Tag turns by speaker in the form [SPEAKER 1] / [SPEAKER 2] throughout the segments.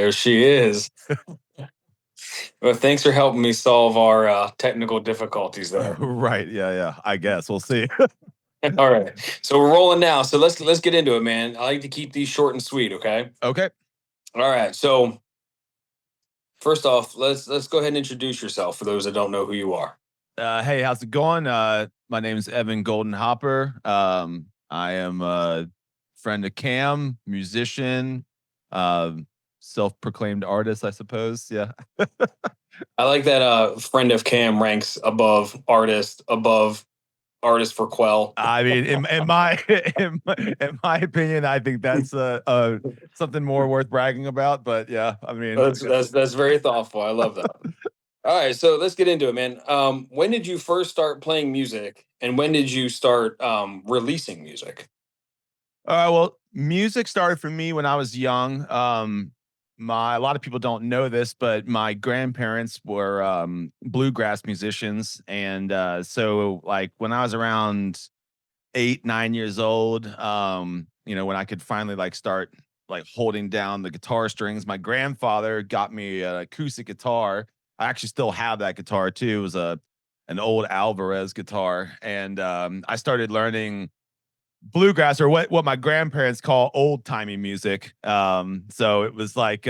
[SPEAKER 1] There she is. Well, thanks for helping me solve our technical difficulties there.
[SPEAKER 2] Right. Yeah. Yeah. I guess we'll see.
[SPEAKER 1] All right, so we're rolling now. So let's get into it, man. I like to keep these short and sweet. Okay.
[SPEAKER 2] Okay.
[SPEAKER 1] All right. So first off, let's go ahead and introduce yourself for those that don't know who you are.
[SPEAKER 2] Hey, how's it going? My name's Evan Golden Hopper. I am a friend of Cam, musician, um, self-proclaimed artist, I suppose. Yeah.
[SPEAKER 1] I like that. Friend of Cam ranks above artist for Quell.
[SPEAKER 2] I mean, in my in my opinion, I think that's something more worth bragging about. But yeah, I mean,
[SPEAKER 1] That's very thoughtful. I love that. All right, so let's get into it, man. When did you first start playing music, and when did you start releasing music?
[SPEAKER 2] well, music started for me when I was young. My a lot of people don't know this, but my grandparents were bluegrass musicians, and so like when I was around 8, 9 years old, when I could finally like start like holding down the guitar strings, my grandfather got me an acoustic guitar. I actually still have that guitar too. It was an old Alvarez guitar, and I started learning bluegrass, or what my grandparents call old timey music. So it was like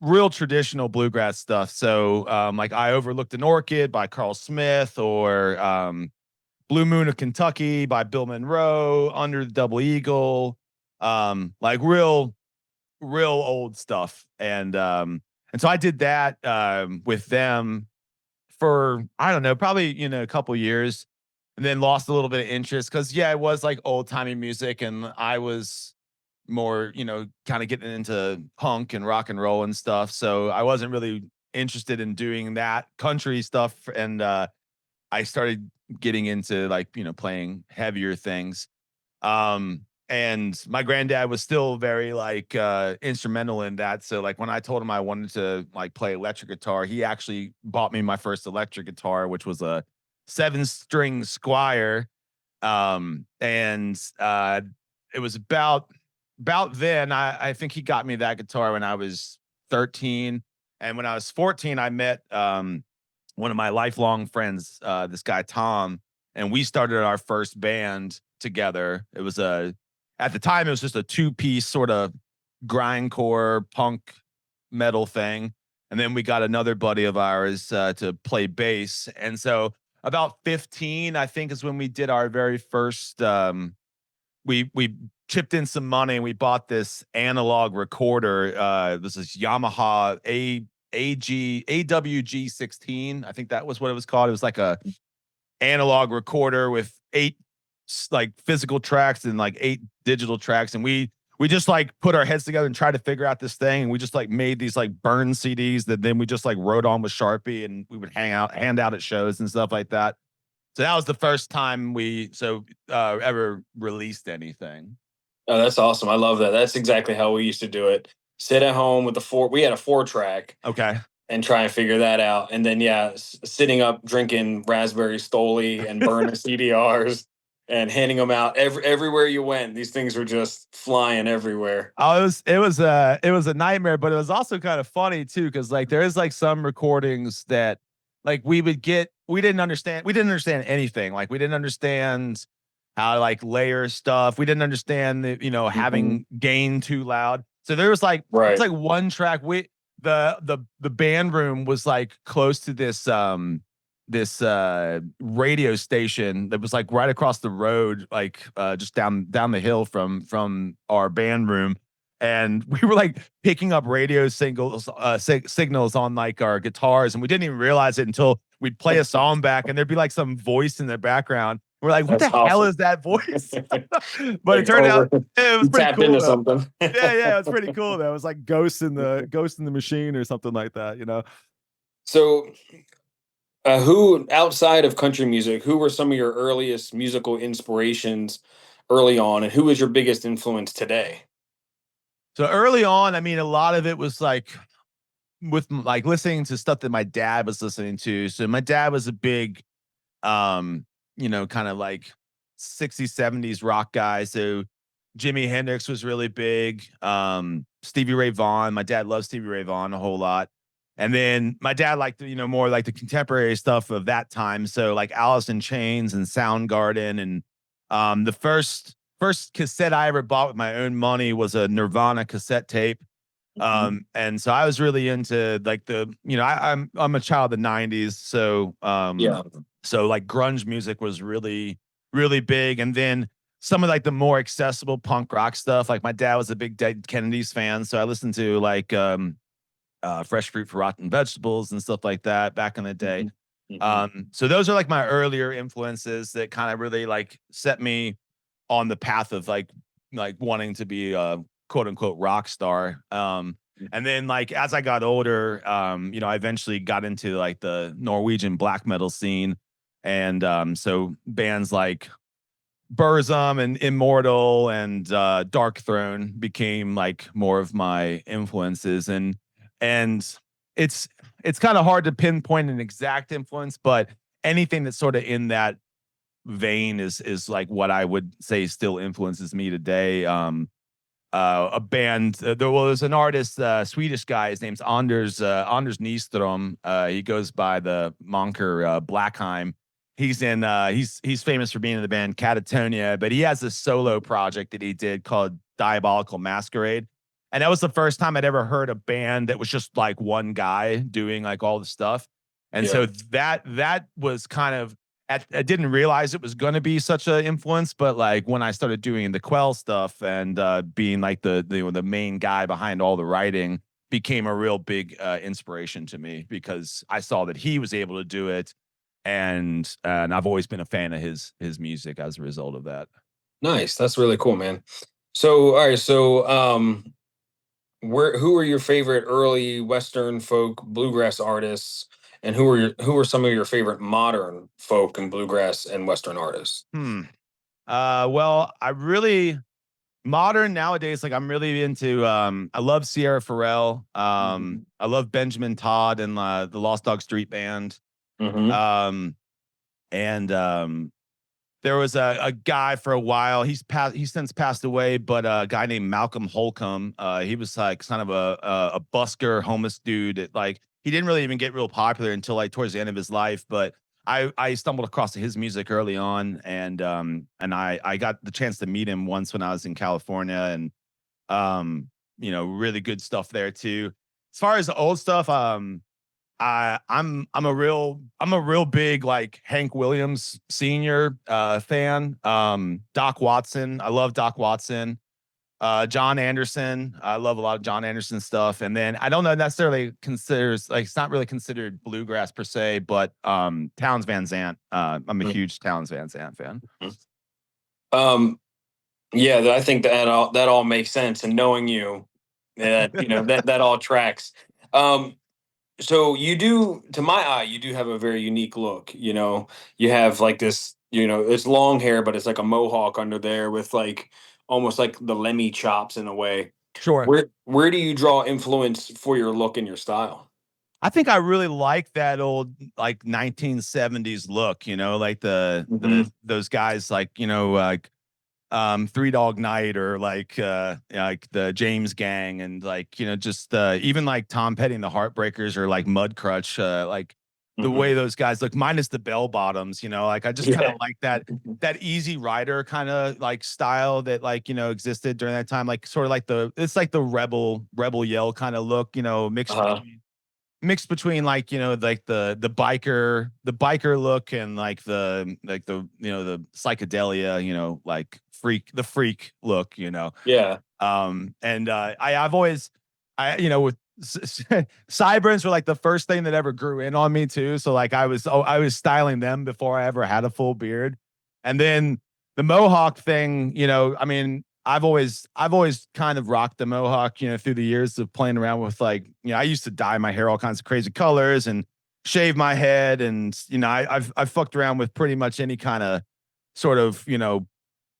[SPEAKER 2] real traditional bluegrass stuff. So like I Overlooked an Orchid by Carl Smith, or Blue Moon of Kentucky by Bill Monroe, Under the Double Eagle, like real old stuff. And so I did that with them for, I don't know, probably a couple years, and then lost a little bit of interest because yeah, it was like old timey music, and I was more kind of getting into punk and rock and roll and stuff. So I wasn't really interested in doing that country stuff, and I started getting into like, playing heavier things. And my granddad was still very like instrumental in that. So like when I told him I wanted to like play electric guitar, he actually bought me my first electric guitar, which was a 7-string Squire. And it was about then. I think he got me that guitar when I was 13. And when I was 14, I met one of my lifelong friends, this guy Tom, and we started our first band together. It was at the time it was just a 2-piece sort of grindcore punk metal thing, and then we got another buddy of ours to play bass. And so about 15, I think, is when we did our very first. We chipped in some money and we bought this analog recorder. This is Yamaha AWG 16. I think that was what it was called. It was like a analog recorder with 8 like physical tracks and like 8 digital tracks, and we just like put our heads together and tried to figure out this thing, and we just like made these like burn CDs that then we just like wrote on with Sharpie, and we would hand out at shows and stuff like that. So that was the first time we ever released anything.
[SPEAKER 1] Oh, that's awesome. I love that. That's exactly how we used to do it. Sit at home with the four. We had a 4 track
[SPEAKER 2] Okay.
[SPEAKER 1] and try and figure that out. And then yeah, sitting up drinking raspberry Stoli and burning CDRs and handing them out everywhere you went. These things were just flying everywhere.
[SPEAKER 2] Oh, it was a nightmare, but it was also kind of funny too, because like there is like some recordings that like we didn't understand anything. Like we didn't understand how to like layer stuff. We didn't understand the,
[SPEAKER 1] Mhm.
[SPEAKER 2] having gain too loud. So there was like it's
[SPEAKER 1] Right.
[SPEAKER 2] like one track. The band room was like close to this radio station that was like right across the road, like just down the hill from our band room. And we were like picking up radio signals on like our guitars, and we didn't even realize it until we'd play a song back and there'd be like some voice in the background. We're like, what
[SPEAKER 1] That's
[SPEAKER 2] the hell
[SPEAKER 1] awesome.
[SPEAKER 2] is that voice? But it
[SPEAKER 1] Like
[SPEAKER 2] turned out
[SPEAKER 1] over,
[SPEAKER 2] it was
[SPEAKER 1] you
[SPEAKER 2] pretty
[SPEAKER 1] tapped
[SPEAKER 2] cool
[SPEAKER 1] into
[SPEAKER 2] though.
[SPEAKER 1] something.
[SPEAKER 2] Yeah, yeah, it was pretty cool though. It was like Ghost in the Machine or something like that.
[SPEAKER 1] So, who outside of country music, who were some of your earliest musical inspirations early on, and who is your biggest influence today?
[SPEAKER 2] So early on, I mean, a lot of it was like like listening to stuff that my dad was listening to. So my dad was a big, kind of like 60s, 70s rock guy. So Jimi Hendrix was really big. Stevie Ray Vaughan. My dad loves Stevie Ray Vaughan a whole lot. And then my dad liked, more like the contemporary stuff of that time. So like Alice in Chains and Soundgarden. And the first cassette I ever bought with my own money was a Nirvana cassette tape.
[SPEAKER 1] Mhm.
[SPEAKER 2] And so I was really into like I'm a child of the 90s. So
[SPEAKER 1] Yeah.
[SPEAKER 2] so like grunge music was really, really big. And then some of like the more accessible punk rock stuff. Like my dad was a big Dead Kennedys fan. So I listened to like Fresh Fruit for Rotten Vegetables and stuff like that back in the day.
[SPEAKER 1] Mhm. Mhm.
[SPEAKER 2] So those are like my earlier influences that kind of really like set me on the path of like wanting to be a quote unquote rock star. And then like as I got older, I eventually got into like the Norwegian black metal scene. And so bands like Burzum and Immortal and Dark Throne became like more of my influences. And it's it's kind of hard to pinpoint an exact influence, but anything that's sort of in that vein is like what I would say still influences me today. A band. There was an artist, Swedish guy. His name's Anders Nystrom. He goes by the moniker Blackheim. He's famous for being in the band Catatonia, but he has a solo project that he did called Diabolical Masquerade. And that was the first time I'd ever heard a band that was just like one guy doing like all the stuff. And
[SPEAKER 1] Yeah.
[SPEAKER 2] so that was kind of I didn't realize it was going to be such an influence, but like when I started doing the Quell stuff and being like the main guy behind all the writing, became a real big inspiration to me because I saw that he was able to do it, and I've always been a fan of his music as a result of that.
[SPEAKER 1] Nice. That's really cool, man. So, all right. So, who are your favorite early Western folk bluegrass artists, and who are some of your favorite modern folk and bluegrass and Western artists?
[SPEAKER 2] Hmm. Well, I really modern nowadays, like I'm really into I love Sierra Farrell.
[SPEAKER 1] Mhm.
[SPEAKER 2] I love Benjamin Todd and the Lost Dog Street Band.
[SPEAKER 1] Mhm.
[SPEAKER 2] Um and there was a guy for a while. He's since passed away, but a guy named Malcolm Holcomb. He was like kind of a busker homeless dude. Like he didn't really even get real popular until like towards the end of his life. But I stumbled across his music early on, and I got the chance to meet him once when I was in California, and really good stuff there too. As far as the old stuff, I'm a real big like Hank Williams Sr. Fan. Doc Watson. I love Doc Watson. John Anderson. I love a lot of John Anderson stuff. And then I don't know necessarily considers like it's not really considered bluegrass per se, but Townes Van Zandt. I'm a huge Townes Van Zandt fan.
[SPEAKER 1] Mhm. Um, yeah, I think that all makes sense. And knowing you, that that all tracks. Um, so you do, to my eye, you do have a very unique look. You have like this. It's long hair, but it's like a mohawk under there with like almost like the Lemmy chops in a way.
[SPEAKER 2] Sure.
[SPEAKER 1] Where do you draw influence for your look and your style?
[SPEAKER 2] I think I really like that old like 1970s look, like
[SPEAKER 1] Hmm.
[SPEAKER 2] those guys like, like Three Dog Night or like the James Gang and like, just even like Tom Petty and the Heartbreakers or like Mudcrutch, like the way
[SPEAKER 1] Hmm.
[SPEAKER 2] those guys look, minus the bell bottoms, like I just kind of
[SPEAKER 1] Yeah.
[SPEAKER 2] like that easy rider kind of like style that like, existed during that time, like sort of like it's like the rebel yell kind of look,
[SPEAKER 1] Uh-huh.
[SPEAKER 2] mixed between like like the biker look and like the the psychedelia like freak look
[SPEAKER 1] Yeah.
[SPEAKER 2] and I've always with sideburns were like the first thing that ever grew in on me too, so like I was styling them before I ever had a full beard. And then the mohawk thing, I mean, I've always kind of rocked the mohawk, through the years of playing around with like, I used to dye my hair all kinds of crazy colors and shave my head, and I've fucked around with pretty much any kind of sort of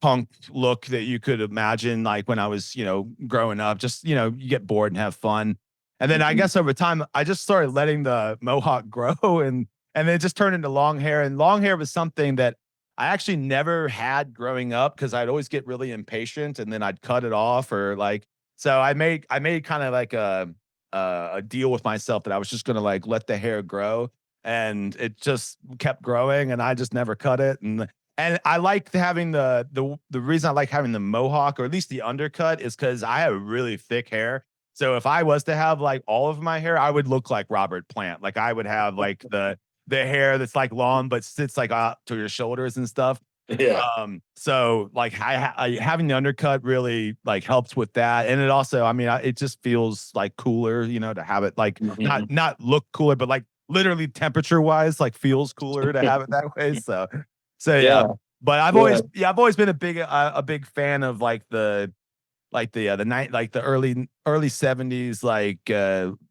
[SPEAKER 2] punk look that you could imagine, like when I was growing up. Just you get bored and have fun, and then I
[SPEAKER 1] Mhm.
[SPEAKER 2] guess over time I just started letting the mohawk grow, and then it just turned into long hair. And long hair was something that I actually never had growing up because I'd always get really impatient and then I'd cut it off or like so I made kind of like a deal with myself that I was just gonna like let the hair grow and it just kept growing and I just never cut it and I like having the reason I like having the mohawk or at least the undercut is because I have really thick hair. So if I was to have like all of my hair, I would look like Robert Plant. Like I would have like the hair that's like long but sits like up to your shoulders and stuff.
[SPEAKER 1] Yeah.
[SPEAKER 2] So like having the undercut really like helps with that, and it also, I mean, it just feels like cooler, to have it like
[SPEAKER 1] Mhm.
[SPEAKER 2] not look cooler, but like literally temperature wise, like feels cooler to have it that way. So yeah,
[SPEAKER 1] Yeah.
[SPEAKER 2] but
[SPEAKER 1] Yeah.
[SPEAKER 2] I've always been a big fan of the night like the early 70s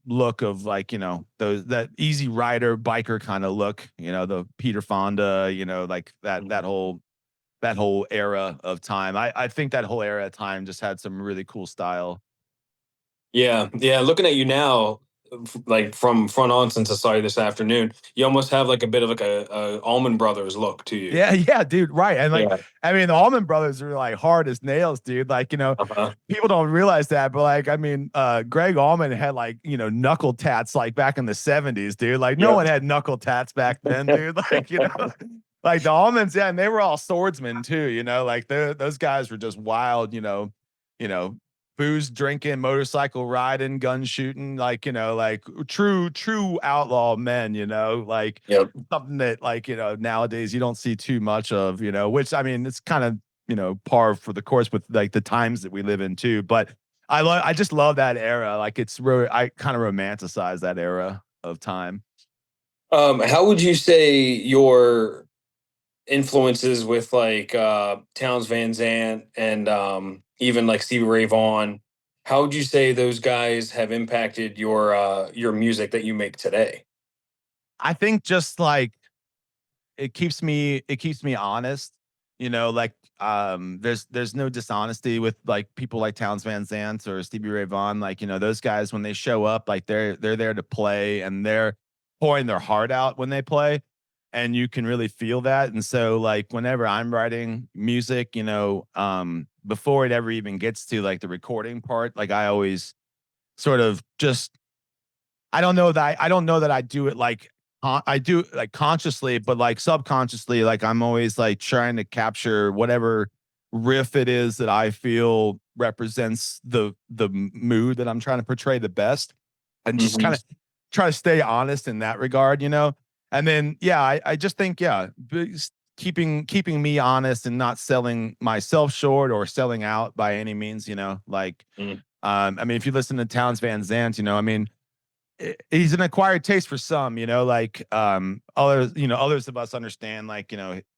[SPEAKER 2] look of like those that easy rider biker kind of look, the Peter Fonda, like that whole era of time. I think that whole era of time just had some really cool style.
[SPEAKER 1] Yeah, yeah. Looking at you now, like from front on since I saw you this afternoon, you almost have like a bit of like a Allman Brothers look to you.
[SPEAKER 2] Yeah, yeah, dude, right. And like,
[SPEAKER 1] Yeah.
[SPEAKER 2] I mean, the Allman Brothers are like hard as nails, dude. Like,
[SPEAKER 1] Uh-huh.
[SPEAKER 2] people don't realize that, but like, I mean, Greg Allman had like, knuckle tats like back in the 70s, dude. Like, no
[SPEAKER 1] Yep.
[SPEAKER 2] one had knuckle tats back then, dude. Like, like the Allmans, yeah, and they were all swordsmen too, like those guys were just wild, you know, booze drinking, motorcycle riding, gun shooting, like, like true outlaw men, like
[SPEAKER 1] Yep.
[SPEAKER 2] something that like nowadays you don't see too much of, which I mean it's kind of par for the course with like the times that we live in too, but I just love that era, like it's really, I kind of romanticize that era of time.
[SPEAKER 1] How would you say your influences with like Townes Van Zandt and even like Stevie Ray Vaughan? How would you say those guys have impacted your music that you make today?
[SPEAKER 2] I think just like it keeps me honest, like there's no dishonesty with like people like Townes Van Zandt or Stevie Ray Vaughan, like those guys when they show up, like they're there to play and they're pouring their heart out when they play, and you can really feel that. And so like whenever I'm writing music, before it ever even gets to like the recording part, like I always sort of just, I don't know that I do it like I do it, like consciously, but like subconsciously, like I'm always like trying to capture whatever riff it is that I feel represents the mood that I'm trying to portray the best, and just
[SPEAKER 1] Hmm.
[SPEAKER 2] kind of try to stay honest in that regard. And then yeah, I just think yeah, keeping me honest and not selling myself short or selling out by any means. Like I mean, if you listen to Townes Van Zandt, I mean he's an acquired taste for some, like others of us understand like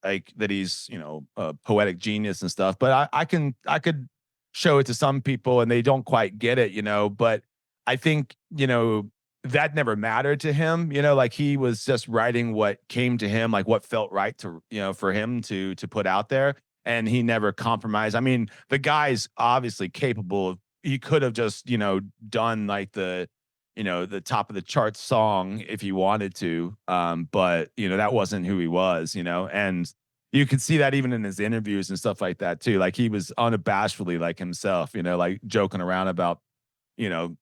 [SPEAKER 2] like that he's a poetic genius and stuff, but I could show it to some people and they don't quite get it, but I think that never mattered to him, like he was just writing what came to him, like what felt right to for him to put out there, and he never compromised. I mean, the guy's obviously capable of, he could have just done like the top of the chart song if he wanted to. But that wasn't who he was, and you could see that even in his interviews and stuff like that too. Like he was unabashedly like himself, like joking around about, you know,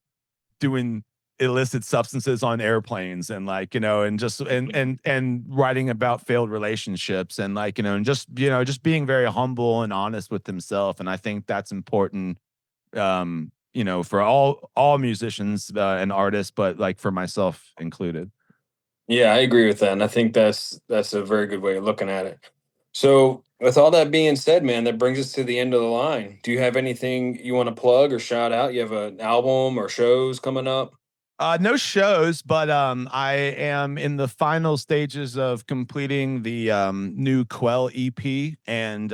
[SPEAKER 2] doing illicit substances on airplanes and like, and just and writing about failed relationships and like, and just being very humble and honest with himself. And I think that's important, for all musicians and artists, but like for myself included.
[SPEAKER 1] Yeah, I agree with that, and I think that's a very good way of looking at it. So, with all that being said, man, that brings us to the end of the line. Do you have anything you want to plug or shout out? You have an album or shows coming up?
[SPEAKER 2] No shows, but I am in the final stages of completing the new Quell EP, and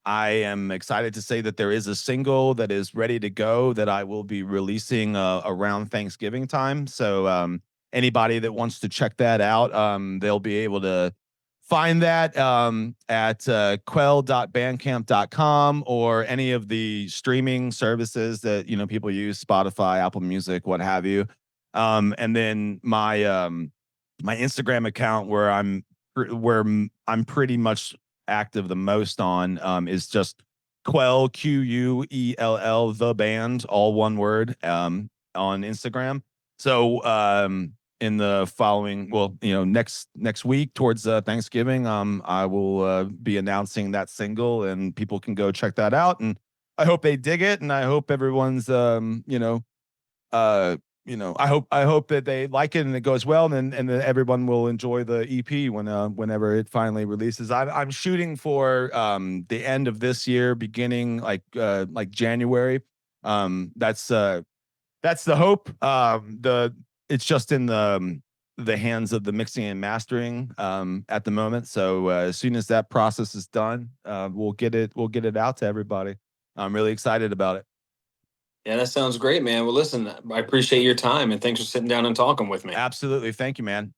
[SPEAKER 2] I am excited to say that there is a single that is ready to go that I will be releasing around Thanksgiving time. So anybody that wants to check that out, they'll be able to find that at quell.bandcamp.com or any of the streaming services that people use, Spotify, Apple Music, what have you. And then my Instagram account where I'm where I'm pretty much active the most on is just Quell, Quell, the band, all one word, on Instagram. So in the following, well, next week towards Thanksgiving, I will be announcing that single, and people can go check that out. And I hope they dig it, and I hope everyone's uh I hope that they like it and it goes well, and then everyone will enjoy the EP whenever it finally releases. I'm shooting for the end of this year, beginning like January. That's the hope. The It's just in the hands of the mixing and mastering at the moment. So as soon as that process is done, we'll get it out to everybody. I'm really excited about it.
[SPEAKER 1] Yeah, that sounds great, man. Well, listen, I appreciate your time and thanks for sitting down and talking with me.
[SPEAKER 2] Absolutely. Thank you, man.